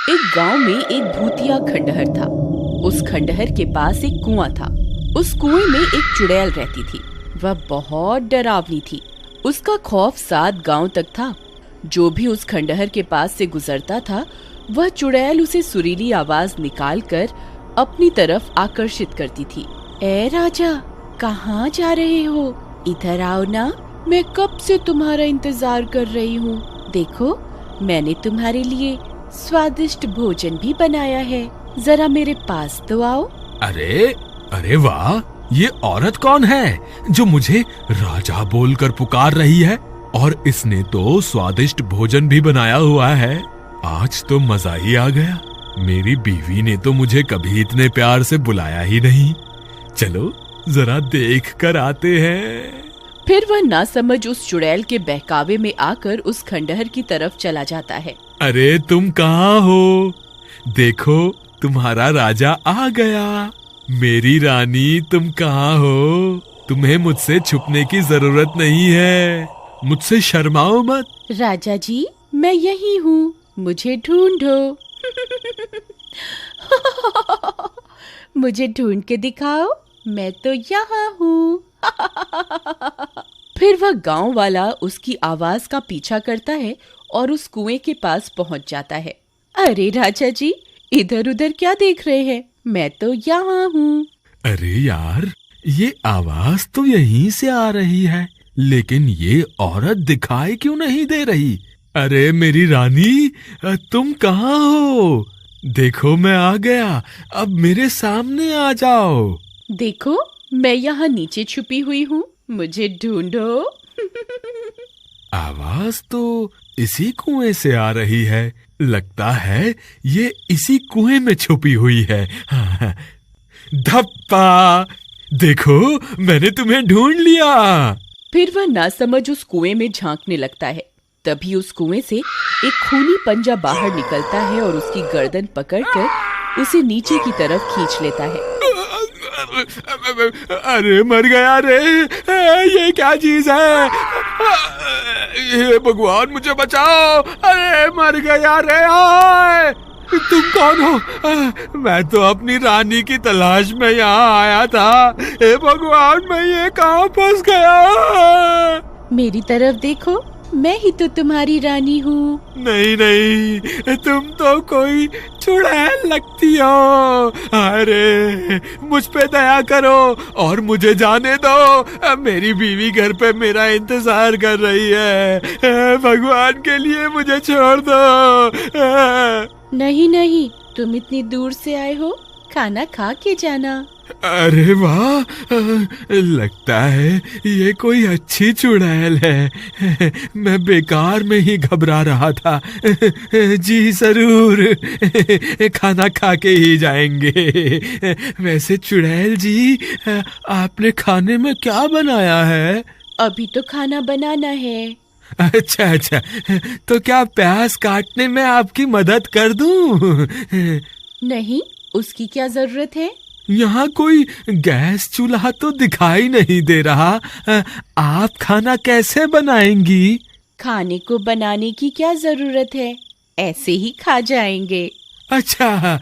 एक गांव में एक भूतिया खंडहर था। उस खंडहर के पास एक कुआं था। उस कुएं में एक चुड़ैल रहती थी। वह बहुत डरावनी थी। उसका खौफ 7 गांव तक था। जो भी उस खंडहर के पास से गुजरता था, वह चुड़ैल उसे सुरीली आवाज निकालकर अपनी तरफ आकर्षित करती थी। ए राजा, कहाँ जा रहे हो? इधर आओ ना, मैं कब से तुम्हारा इंतजार कर रही हूँ। देखो, मैंने तुम्हारे लिए स्वादिष्ट भोजन भी बनाया है। जरा मेरे पास तो आओ। अरे अरे वाह, ये औरत कौन है जो मुझे राजा बोलकर पुकार रही है? और इसने तो स्वादिष्ट भोजन भी बनाया हुआ है। आज तो मजा ही आ गया। मेरी बीवी ने तो मुझे कभी इतने प्यार से बुलाया ही नहीं। चलो जरा देख कर आते हैं। फिर वह नासमझ उस चुड़ैल के बहकावे में आकर उस खंडहर की तरफ चला जाता है। अरे तुम कहाँ हो? देखो, तुम्हारा राजा आ गया। मेरी रानी, तुम कहाँ हो? तुम्हें मुझसे छुपने की जरूरत नहीं है। मुझसे शर्माओ मत। राजा जी, मैं यही हूँ, मुझे ढूंढो। मुझे ढूंढ के दिखाओ, मैं तो यहाँ हूँ। फिर वह गांव वाला उसकी आवाज का पीछा करता है और उस कुएं के पास पहुंच जाता है। अरे राजा जी, इधर उधर क्या देख रहे हैं? मैं तो यहाँ हूँ। अरे यार, ये आवाज तो यहीं से आ रही है, लेकिन ये औरत दिखाई क्यों नहीं दे रही? अरे मेरी रानी, तुम कहाँ हो? देखो, मैं आ गया। अब मेरे सामने आ जाओ। देखो, मैं यहाँ नीचे छुपी हुई हूँ, मुझे ढूंढो। आवाज तो इसी कुएं से आ रही है। लगता है ये इसी कुएं में छुपी हुई है। धप्पा! देखो, मैंने तुम्हें ढूंढ लिया। फिर वह नासमझ उस कुएं में झांकने लगता है। तभी उस कुएं से एक खूनी पंजा बाहर निकलता है और उसकी गर्दन पकड़कर उसे नीचे की तरफ खींच लेता है। अरे मर गया रे! ये क्या चीज है? हे भगवान, मुझे बचाओ! अरे मर गया रे! आए! तुम कौन हो? मैं तो अपनी रानी की तलाश में यहाँ आया था। हे भगवान, मैं ये कहाँ फंस गया? मेरी तरफ देखो, मैं ही तो तुम्हारी रानी हूँ। नहीं नहीं, तुम तो कोई चुड़ैल लगती हो। अरे मुझ पे दया करो और मुझे जाने दो। मेरी बीवी घर पे मेरा इंतजार कर रही है। भगवान के लिए मुझे छोड़ दो। नहीं नहीं, तुम इतनी दूर से आए हो, खाना खा के जाना। अरे वाह, लगता है ये कोई अच्छी चुड़ैल है। मैं बेकार में ही घबरा रहा था। जी जरूर, खाना खा के ही जाएंगे। वैसे चुड़ैल जी, आपने खाने में क्या बनाया है? अभी तो खाना बनाना है। अच्छा अच्छा, तो क्या प्याज काटने में आपकी मदद कर दूं? नहीं, उसकी क्या जरूरत है? यहाँ कोई गैस चूल्हा तो दिखाई नहीं दे रहा। आप खाना कैसे बनाएंगी? खाने को बनाने की क्या जरूरत है, ऐसे ही खा जाएंगे। अच्छा,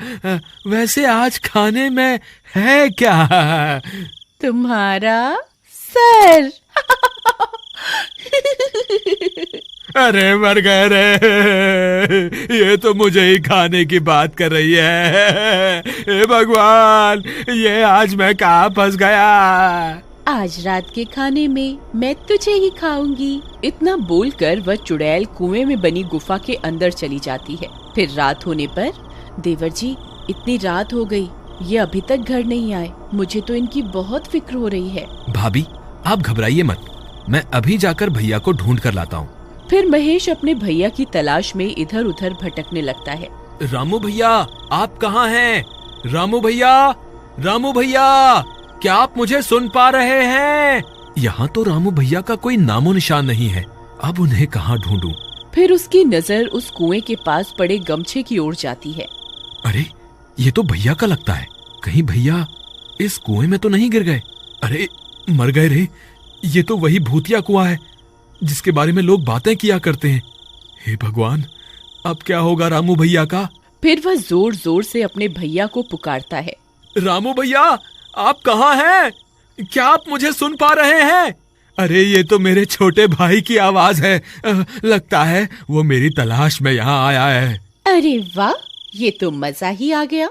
वैसे आज खाने में है क्या? तुम्हारा सर। अरे मर गए रे! ये तो मुझे ही खाने की बात कर रही है। हे भगवान, ये आज मैं कहाँ फंस गया? आज रात के खाने में मैं तुझे ही खाऊंगी। इतना बोलकर वह चुड़ैल कुएं में बनी गुफा के अंदर चली जाती है। फिर रात होने पर, देवर जी, इतनी रात हो गई, ये अभी तक घर नहीं आए। मुझे तो इनकी बहुत फिक्र हो रही है। भाभी, आप घबराइए मत, मैं अभी जाकर भैया को ढूंढ कर लाता हूँ। फिर महेश अपने भैया की तलाश में इधर उधर भटकने लगता है। रामू भैया, आप कहाँ हैं? रामू भैया, रामू भैया, क्या आप मुझे सुन पा रहे हैं? यहाँ तो रामू भैया का कोई नामो निशान नहीं है। अब उन्हें कहाँ ढूंढूं? फिर उसकी नजर उस कुएं के पास पड़े गमछे की ओर जाती है। अरे, ये तो भैया का लगता है। कहीं भैया इस कुएं में तो नहीं गिर गए? अरे मर गए रे! ये तो वही भूतिया कुआं है जिसके बारे में लोग बातें किया करते हैं। हे भगवान, अब क्या होगा रामू भैया का? फिर वह जोर जोर से अपने भैया को पुकारता है। रामू भैया, आप कहाँ हैं? क्या आप मुझे सुन पा रहे हैं? अरे ये तो मेरे छोटे भाई की आवाज है। लगता है वो मेरी तलाश में यहाँ आया है। अरे वाह, ये तो मजा ही आ गया।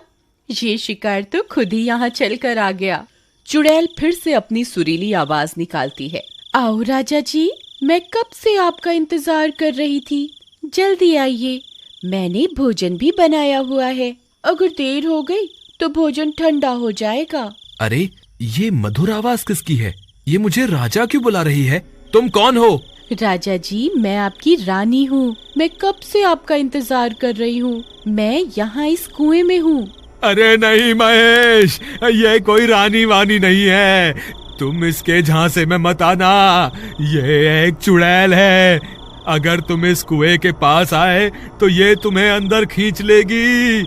ये शिकार तो खुद ही यहाँ चल कर आ गया। चुड़ैल फिर से अपनी सुरीली आवाज निकालती है। आओ राजा जी, मैं कब से आपका इंतजार कर रही थी। जल्दी आइए, मैंने भोजन भी बनाया हुआ है। अगर देर हो गई तो भोजन ठंडा हो जाएगा। अरे ये मधुर आवाज किसकी है? ये मुझे राजा क्यों बुला रही है? तुम कौन हो? राजा जी, मैं आपकी रानी हूँ। मैं कब से आपका इंतजार कर रही हूँ। मैं यहाँ इस कुएं में हूँ। अरे नहीं महेश, ये कोई रानी वानी नहीं है। तुम इसके झांसे में मत आना। ये एक चुड़ैल है। अगर तुम इस कुएं के पास आए तो ये तुम्हें अंदर खींच लेगी।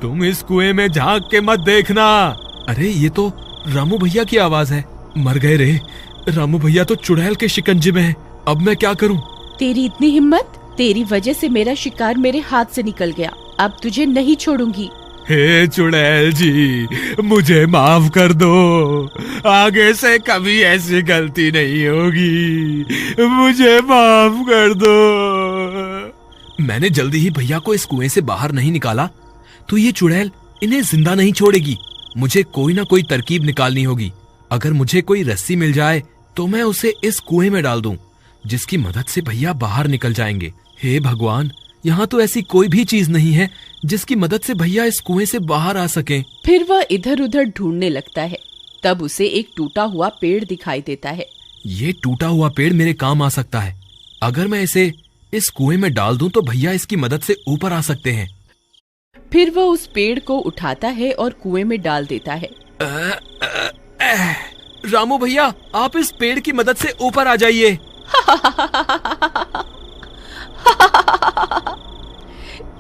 तुम इस कुएं में झांक के मत देखना। अरे ये तो रामू भैया की आवाज है। मर गए रे। रामू भैया तो चुड़ैल के शिकंजे में है। अब मैं क्या करूं? तेरी इतनी हिम्मत! तेरी वजह से मेरा शिकार मेरे हाथ से निकल गया। अब तुझे नहीं छोड़ूंगी। हे चुड़ैल जी, मुझे माफ कर दो। आगे से कभी ऐसी गलती नहीं होगी। मुझे माफ कर दो। मैंने जल्दी ही भैया को इस कुएं से बाहर नहीं निकाला तो ये चुड़ैल इन्हें जिंदा नहीं छोड़ेगी। मुझे कोई ना कोई तरकीब निकालनी होगी। अगर मुझे कोई रस्सी मिल जाए तो मैं उसे इस कुएं में डाल दूं, जिसकी मदद से भैया बाहर निकल जाएंगे। हे भगवान, यहाँ तो ऐसी कोई भी चीज नहीं है जिसकी मदद से भैया इस कुएं से बाहर आ सकें। फिर वह इधर उधर ढूंढने लगता है। तब उसे एक टूटा हुआ पेड़ दिखाई देता है। ये टूटा हुआ पेड़ मेरे काम आ सकता है। अगर मैं इसे इस कुएं में डाल दूं तो भैया इसकी मदद से ऊपर आ सकते हैं। फिर वह उस पेड़ को उठाता है और कुएं में डाल देता है। रामू भैया, आप इस पेड़ की मदद से ऊपर आ जाइए।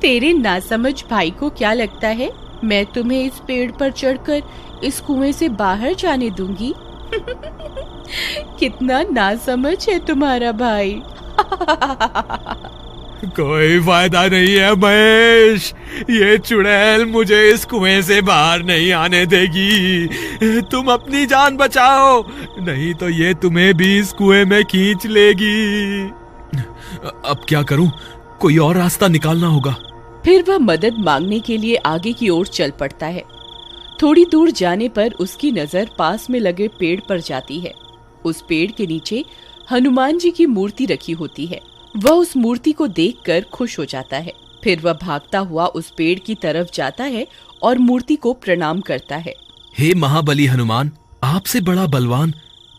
तेरे नासमझ भाई को क्या लगता है मैं तुम्हें इस पेड़ पर चढ़कर इस कुएं से बाहर जाने दूंगी? कितना नासमझ है तुम्हारा भाई। कोई फायदा नहीं है महेश। ये चुड़ैल मुझे इस कुएं से बाहर नहीं आने देगी। तुम अपनी जान बचाओ, नहीं तो ये तुम्हें भी इस कुएं में खींच लेगी। अब क्या करूं? कोई और रास्ता निकालना होगा। फिर वह मदद मांगने के लिए आगे की ओर चल पड़ता है। थोड़ी दूर जाने पर उसकी नजर पास में लगे पेड़ पर जाती है। उस पेड़ के नीचे हनुमान जी की मूर्ति रखी होती है। वह उस मूर्ति को देखकर खुश हो जाता है। फिर वह भागता हुआ उस पेड़ की तरफ जाता है और मूर्ति को प्रणाम करता है। हे महाबली हनुमान, आपसे बड़ा बलवान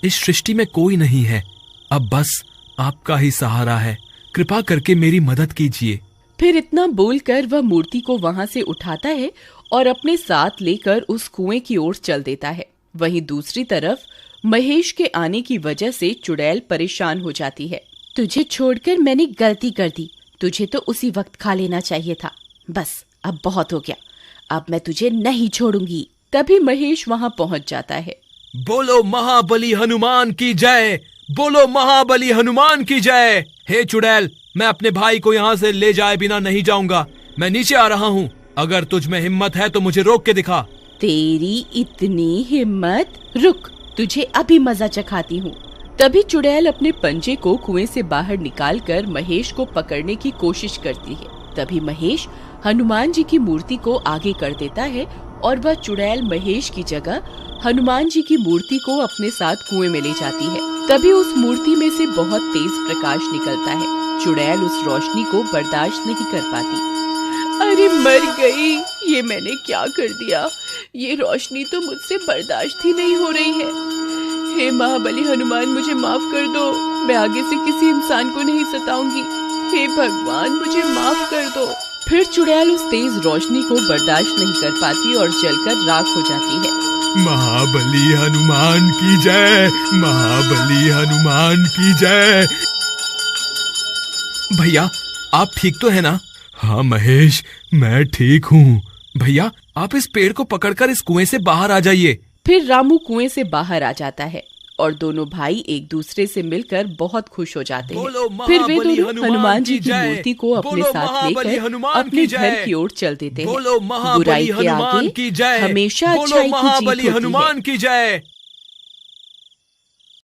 इस सृष्टि में कोई नहीं है। अब बस आपका ही सहारा है। कृपा करके मेरी मदद कीजिए। फिर इतना बोलकर वह मूर्ति को वहां से उठाता है और अपने साथ लेकर उस कुएं की ओर चल देता है। वहीं दूसरी तरफ महेश के आने की वजह से चुड़ैल परेशान हो जाती है। तुझे छोड़कर मैंने गलती कर दी। तुझे तो उसी वक्त खा लेना चाहिए था। बस अब बहुत हो गया। अब मैं तुझे नहीं छोड़ूंगी। तभी महेश वहां पहुंच जाता है। बोलो महाबली हनुमान की जय। बोलो महाबली हनुमान की जय। हे चुड़ैल, मैं अपने भाई को यहाँ से ले जाए बिना नहीं जाऊंगा। मैं नीचे आ रहा हूँ। अगर तुझ में हिम्मत है तो मुझे रोक के दिखा। तेरी इतनी हिम्मत? रुक, तुझे अभी मजा चखाती हूँ। तभी चुड़ैल अपने पंजे को कुएं से बाहर निकालकर महेश को पकड़ने की कोशिश करती है। तभी महेश हनुमान जी की मूर्ति को आगे कर देता है और वह चुड़ैल महेश की जगह हनुमान जी की मूर्ति को अपने साथ कुएं में ले जाती है। तभी उस मूर्ति में से बहुत तेज प्रकाश निकलता है। चुड़ैल उस रोशनी को बर्दाश्त नहीं कर पाती। अरे मर गई, ये मैंने क्या कर दिया? ये रोशनी तो मुझसे बर्दाश्त ही नहीं हो रही है। हे महाबली हनुमान, मुझे माफ कर दो। मैं आगे से किसी इंसान को नहीं सताऊंगी। हे भगवान, मुझे माफ कर दो। फिर चुड़ैल उस तेज रोशनी को बर्दाश्त नहीं कर पाती और जलकर राख हो जाती है। महाबली हनुमान की जय। महाबली हनुमान की जय। भैया, आप ठीक तो है ना? हाँ महेश, मैं ठीक हूँ। भैया, आप इस पेड़ को पकड़कर इस कुएं से बाहर आ जाइए। फिर रामू कुएं से बाहर आ जाता है और दोनों भाई एक दूसरे से मिलकर बहुत खुश हो जाते हैं। बोलो फिर वे महाबली दोनों हनुमान हनुमान जी की की जय। मूर्ति को अपने बोलो साथ महाबली लेकर हनुमान अपने की घर जय। की ओर चल देते हैं। बोलो महाबली बुराई के हनुमान आगे की जय। हमेशा बोलो अच्छाई की जीत महाबली होती है। हनुमान की जय।